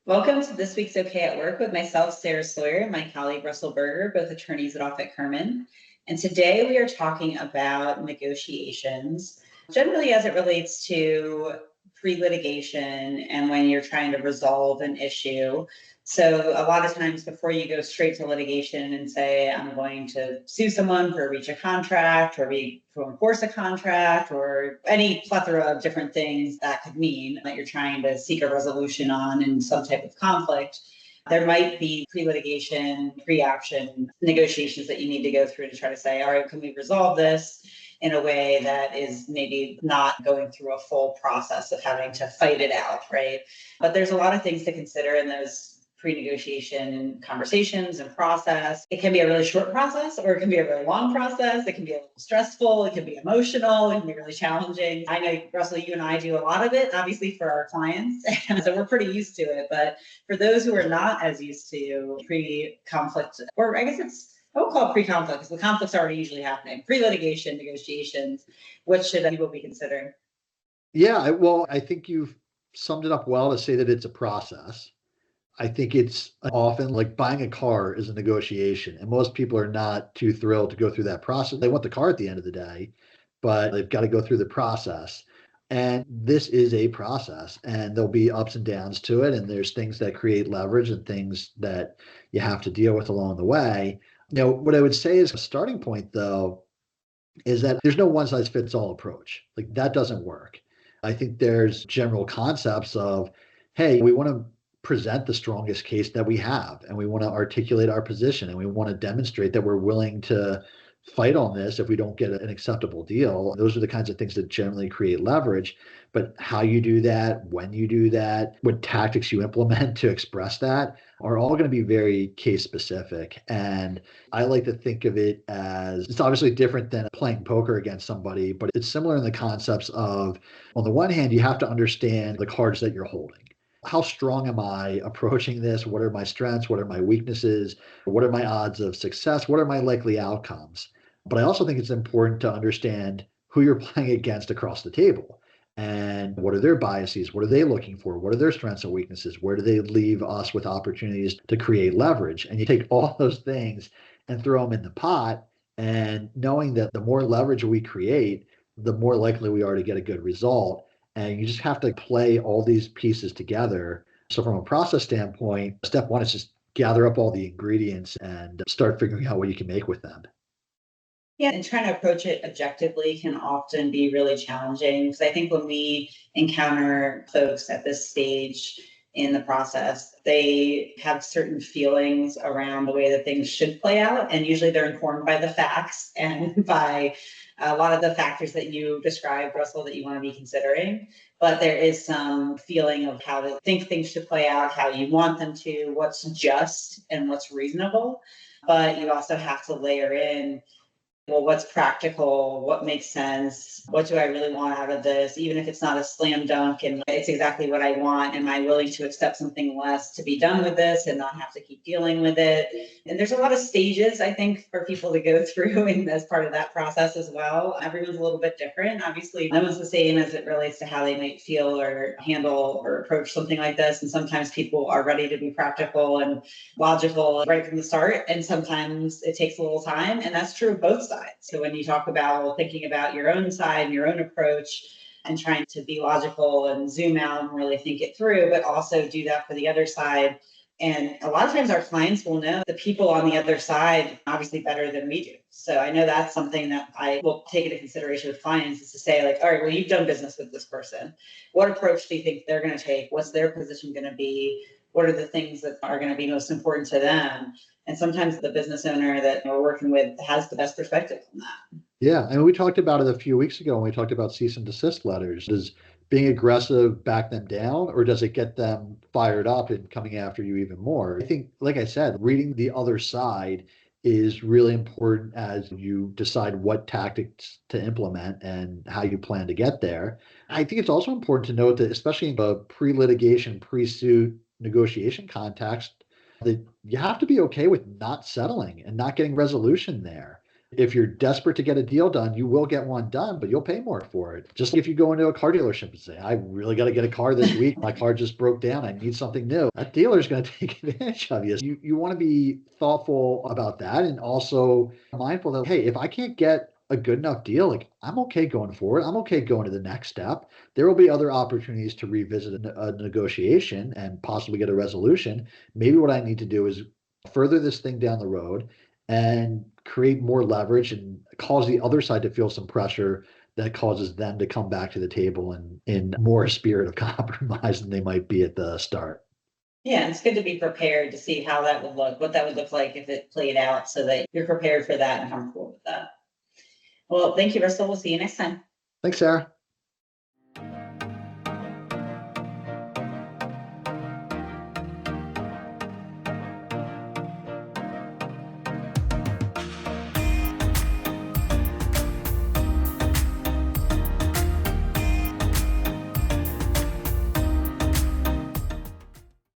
Welcome to this week's OK at Work with myself, Sawyer, and my colleague, Russell Berger, both attorneys at Offit Kurman. And today we are talking about negotiations, generally as it relates to pre-litigation and when you're trying to resolve an issue. So a lot of times before you go straight to litigation and say, I'm going to sue someone for breach of contract or to enforce a contract or any plethora of different things that could mean that you're trying to seek a resolution on in some type of conflict, there might be pre-litigation, pre-action negotiations that you need to go through to try to say, all right, can we resolve this in a way that is maybe not going through a full process of having to fight it out, right? But there's a lot of things to consider in those pre-negotiation conversations and process. It can be a really short process or it can be a really long process. It can be a little stressful. It can be emotional. It can be really challenging. I know, Russell, you and I do a lot of it, obviously, for our clients. So we're pretty used to it. But for those who are not as used to pre-conflict, or I guess I won't call it pre-conflict because the conflict's already usually happening. Pre-litigation negotiations, what should people be considering? Yeah, well, I think you've summed it up well to say that it's a process. I think it's often like buying a car is a negotiation, and most people are not too thrilled to go through that process. They want the car at the end of the day, but they've got to go through the process. And this is a process, and there'll be ups and downs to it. And there's things that create leverage and things that you have to deal with along the way. What I would say is a starting point, though, is that there's no one size fits all approach. Like that doesn't work. I think there's general concepts of, hey, we want to present the strongest case that we have, and we want to articulate our position, and we want to demonstrate that we're willing to fight on this if we don't get an acceptable deal. Those are the kinds of things that generally create leverage. But how you do that, when you do that, what tactics you implement to express that are all going to be very case specific. And I like to think of it as it's obviously different than playing poker against somebody, but it's similar in the concepts of, on the one hand, you have to understand the cards that you're holding. How strong am I approaching this? What are my strengths? What are my weaknesses? What are my odds of success? What are my likely outcomes? But I also think it's important to understand who you're playing against across the table. And what are their biases? What are they looking for? What are their strengths and weaknesses? Where do they leave us with opportunities to create leverage? And you take all those things and throw them in the pot. And knowing that the more leverage we create, the more likely we are to get a good result. And you just have to play all these pieces together. So, from a process standpoint, step one is just gather up all the ingredients and start figuring out what you can make with them. Yeah, and trying to approach it objectively can often be really challenging because I think when we encounter folks at this stage in the process, they have certain feelings around the way that things should play out. And usually they're informed by the facts and by a lot of the factors that you described, Russell, that you want to be considering. But there is some feeling of how to think things should play out, how you want them to, what's just and what's reasonable. But you also have to layer in, well, what's practical? What makes sense? What do I really want out of this? Even if it's not a slam dunk and it's exactly what I want, am I willing to accept something less to be done with this and not have to keep dealing with it? And there's a lot of stages, I think, for people to go through and as part of that process as well. Everyone's a little bit different. Obviously, no one's the same as it relates to how they might feel or handle or approach something like this. And sometimes people are ready to be practical and logical right from the start. And sometimes it takes a little time. And that's true of both sides. So when you talk about thinking about your own side and your own approach and trying to be logical and zoom out and really think it through, but also do that for the other side. And a lot of times our clients will know the people on the other side obviously better than we do. So I know that's something that I will take into consideration with clients is to say, like, all right, well, you've done business with this person. What approach do you think they're going to take? What's their position going to be? What are the things that are going to be most important to them? And sometimes the business owner that we're working with has the best perspective on that. Yeah. And we talked about it a few weeks ago when we talked about cease and desist letters. Does being aggressive back them down, or does it get them fired up and coming after you even more? I think, like I said, reading the other side is really important as you decide what tactics to implement and how you plan to get there. I think it's also important to note that, especially in the pre litigation, pre suit negotiation context, that you have to be okay with not settling and not getting resolution there. If you're desperate to get a deal done, you will get one done, but you'll pay more for it. Just like if you go into a car dealership and say, I really got to get a car this week. My car just broke down. I need something new. That dealer is going to take advantage of you. You want to be thoughtful about that and also mindful that, hey, if I can't get a good enough deal, like I'm okay going forward. I'm okay going to the next step. There will be other opportunities to revisit a negotiation and possibly get a resolution. Maybe what I need to do is further this thing down the road and create more leverage and cause the other side to feel some pressure that causes them to come back to the table and in more spirit of compromise than they might be at the start. Yeah, and it's good to be prepared to see how that would look, what that would look like if it played out so that you're prepared for that and comfortable with that. Well, thank you, Russell. We'll see you next time. Thanks, Sarah.